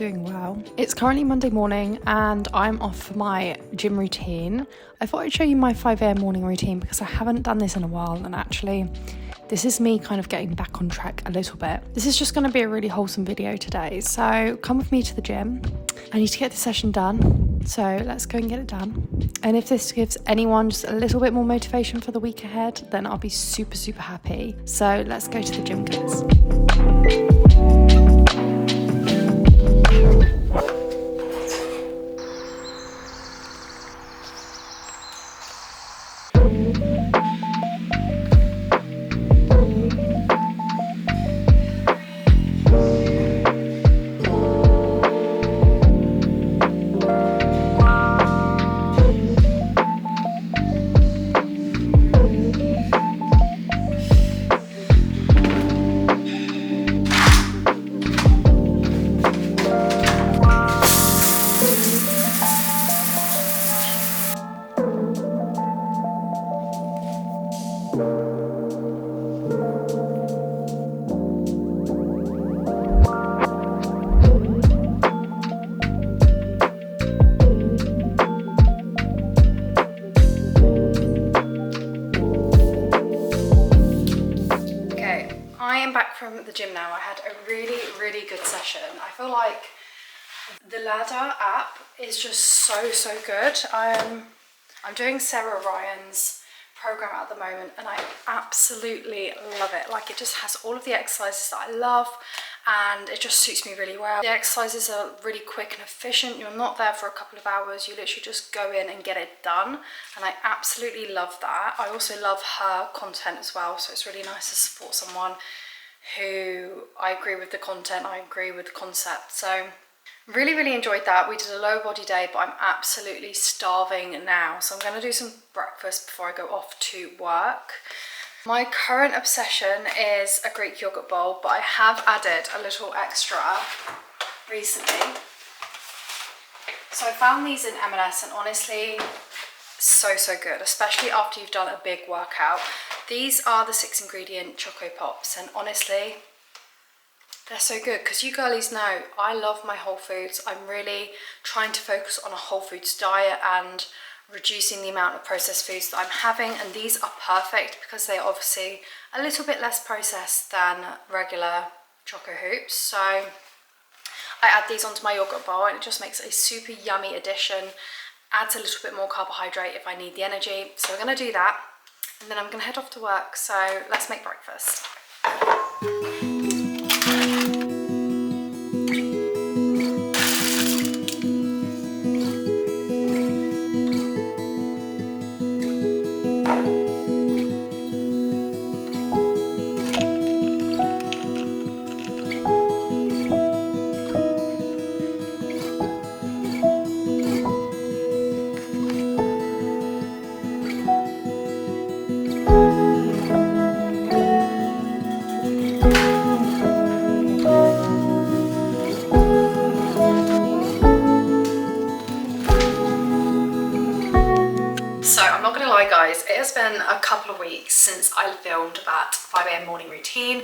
doing well. It's currently Monday morning and I'm off for my gym routine. I thought I'd show you my 5 a.m. morning routine because I haven't done this in a while, and actually this is me kind of getting back on track a little bit. This is just going to be a really wholesome video today, so come with me to the gym. I need to get the session done, so let's go and get it done. And if this gives anyone just a little bit more motivation for the week ahead, then I'll be super, super happy. So let's go to the gym, guys. From the gym now. I had a really good session. I feel like the ladder app is just so good. I'm doing Sarah Ryan's program at the moment and I absolutely love it. Like, it just has all of the exercises that I love and it just suits me really well. The exercises are really quick and efficient. You're not there for a couple of hours, you literally just go in and get it done, and I absolutely love that. I also love her content as well, so it's really nice to support someone who I agree with the content, I agree with the concept. So really enjoyed that. We did a lower body day, but I'm absolutely starving now, so I'm going to do some breakfast before I go off to work. My current obsession is a Greek yogurt bowl, but I have added a little extra recently. So I found these in M&S and honestly so good, especially after you've done a big workout. These are the 6 ingredient Choco Pops, and honestly they're so good because you girlies know I love my whole foods. I'm really trying to focus on a whole foods diet and reducing the amount of processed foods that I'm having, and these are perfect because they're obviously a little bit less processed than regular Choco Hoops. So I add these onto my yogurt bowl and it just makes a super yummy addition. Adds a little bit more carbohydrate if I need the energy. So we're going to do that and then I'm going to head off to work. So let's make breakfast. Guys, it has been a couple of weeks since I filmed that 5 a.m. morning routine,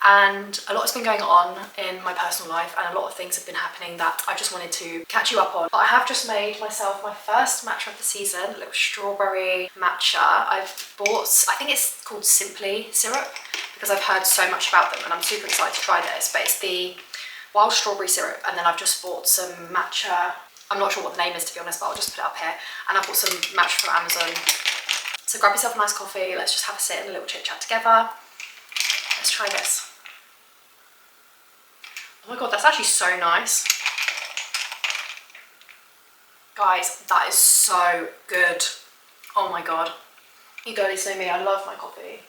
and a lot has been going on in my personal life and a lot of things have been happening that I just wanted to catch you up on. But I have just made myself my first matcha of the season, a little strawberry matcha. I've bought, I think it's called Simply syrup, because I've heard so much about them and I'm super excited to try this, but it's the wild strawberry syrup, and then I've just bought some matcha. I'm not sure what the name is, to be honest, but I'll just put it up here. And I bought some matcha from Amazon. So grab yourself a nice coffee, let's just have a sit and a little chit chat together. Let's try this. Oh my god, that's actually so nice. Guys, that is so good. Oh my god. You girlies know me, I love my coffee.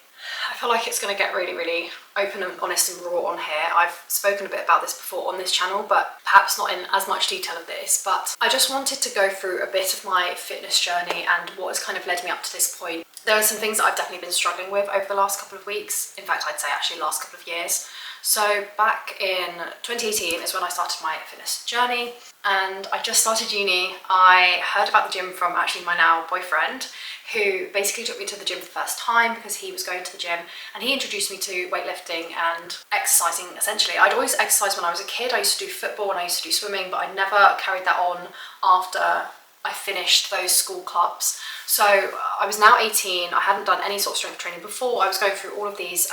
I feel like it's going to get really open and honest and raw on here. I've spoken a bit about this before on this channel, but perhaps not in as much detail of this, but I just wanted to go through a bit of my fitness journey and what has kind of led me up to this point. There are some things that I've definitely been struggling with over the last couple of weeks. In fact, I'd say actually last couple of years. So back in 2018 is when I started my fitness journey, and I just started uni. I heard about the gym from actually my now boyfriend, who basically took me to the gym for the first time because he was going to the gym, and he introduced me to weightlifting and exercising essentially. I'd always exercised when I was a kid. I used to do football and I used to do swimming, but I never carried that on after I finished those school clubs. So I was now 18, I hadn't done any sort of strength training before. I was going through all of these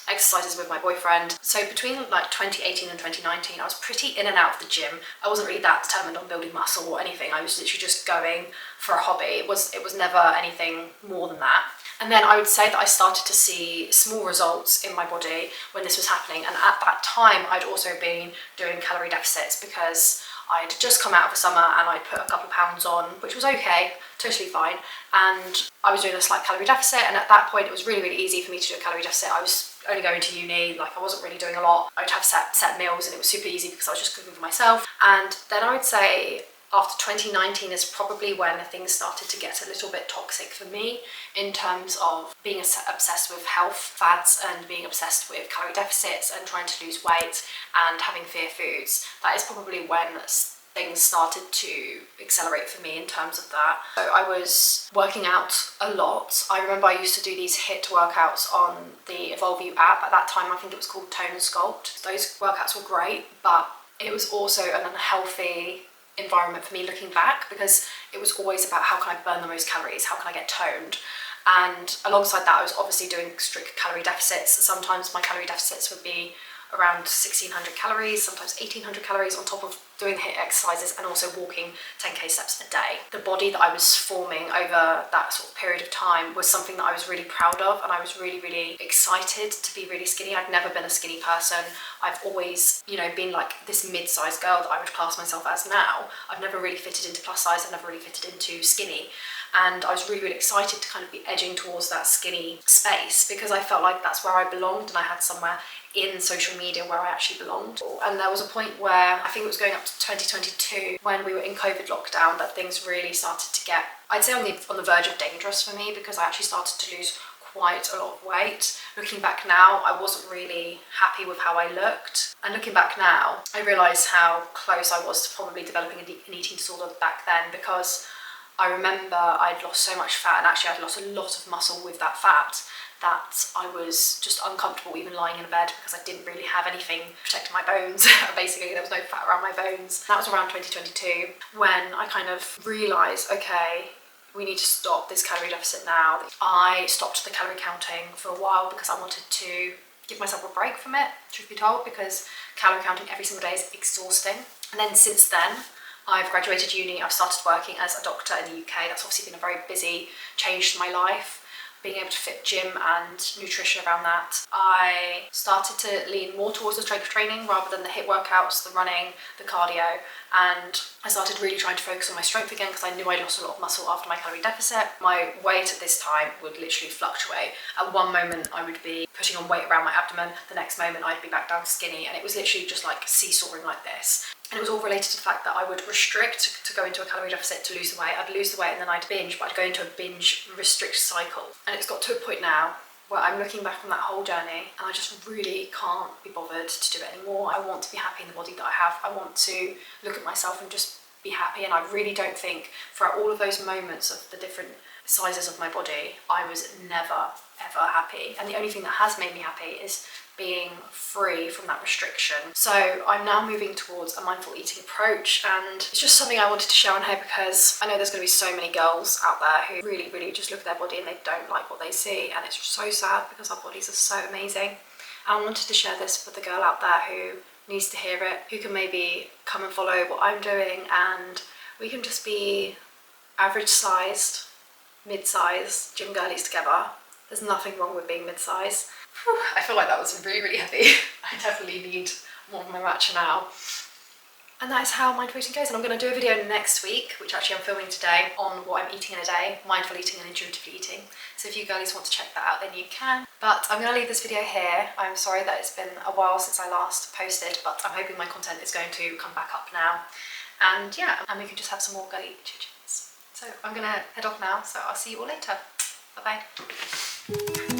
exercises with my boyfriend. So between like 2018 and 2019, I was pretty in and out of the gym. I wasn't really that determined on building muscle or anything. I was literally just going for a hobby. It was never anything more than that. And then I would say that I started to see small results in my body when this was happening. And at that time, I'd also been doing calorie deficits because I'd just come out of the summer and I'd put a couple of pounds on, which was okay, totally fine. And I was doing a slight calorie deficit, and at that point it was really, really easy for me to do a calorie deficit. I was only going to uni, like I wasn't really doing a lot. I'd have set meals and it was super easy because I was just cooking for myself. And then I would say after 2019 is probably when things started to get a little bit toxic for me in terms of being obsessed with health fads and being obsessed with calorie deficits and trying to lose weight and having fear foods. That is probably when things started to accelerate for me in terms of that. So I was working out a lot. I remember I used to do these HIIT workouts on the Evolve You app. At that time I think it was called Tone and Sculpt. Those workouts were great, but it was also an unhealthy environment for me looking back, because it was always about how can I burn the most calories, how can I get toned. And alongside that I was obviously doing strict calorie deficits. Sometimes my calorie deficits would be around 1600 calories, sometimes 1800 calories on top of doing HIIT exercises and also walking 10k steps a day. The body that I was forming over that sort of period of time was something that I was really proud of, and I was really, really excited to be really skinny. I'd never been a skinny person. I've always, been like this mid-sized girl that I would class myself as now. I've never really fitted into plus size, I've never really fitted into skinny. And I was really, really excited to kind of be edging towards that skinny space because I felt like that's where I belonged, and I had somewhere in social media where I actually belonged. And there was a point where I think it was going up to 2022 when we were in COVID lockdown that things really started to get, I'd say on the verge of dangerous for me, because I actually started to lose quite a lot of weight. Looking back now, I wasn't really happy with how I looked. And looking back now, I realise how close I was to probably developing an eating disorder back then, because I remember I'd lost so much fat, and actually I'd lost a lot of muscle with that fat, that I was just uncomfortable even lying in a bed because I didn't really have anything protecting my bones. Basically, there was no fat around my bones. That was around 2022 when I kind of realised, okay, we need to stop this calorie deficit now. I stopped the calorie counting for a while because I wanted to give myself a break from it, truth be told, because calorie counting every single day is exhausting. And then since then, I've graduated uni, I've started working as a doctor in the UK. That's obviously been a very busy change to my life, being able to fit gym and nutrition around that. I started to lean more towards the strength training rather than the HIIT workouts, the running, the cardio, and I started really trying to focus on my strength again because I knew I'd lost a lot of muscle after my calorie deficit. My weight at this time would literally fluctuate. At one moment I would be putting on weight around my abdomen, the next moment I'd be back down skinny, and it was literally just like seesawing like this. And it was all related to the fact that I would restrict to go into a calorie deficit to lose the weight. I'd lose the weight and then I'd binge, but I'd go into a binge restrict cycle. And it's got to a point now where I'm looking back on that whole journey and I just really can't be bothered to do it anymore. I want to be happy in the body that I have. I want to look at myself and just be happy. And I really don't think throughout all of those moments of the different sizes of my body, I was never, ever happy. And the only thing that has made me happy is being free from that restriction. So I'm now moving towards a mindful eating approach, and it's just something I wanted to share on here because I know there's going to be so many girls out there who really, really just look at their body and they don't like what they see, and it's so sad because our bodies are so amazing. And I wanted to share this with the girl out there who needs to hear it, who can maybe come and follow what I'm doing, and we can just be average sized, mid-sized gym girlies together. There's nothing wrong with being mid-size. I feel like that was really, really heavy. I definitely need more of my matcha now. And that is how mindful eating goes. And I'm going to do a video next week, which actually I'm filming today, on what I'm eating in a day, mindful eating and intuitive eating. So if you girlies want to check that out, then you can. But I'm going to leave this video here. I'm sorry that it's been a while since I last posted, but I'm hoping my content is going to come back up now. And yeah, and we can just have some more girly chit-chats. So I'm going to head off now, so I'll see you all later. Bye-bye.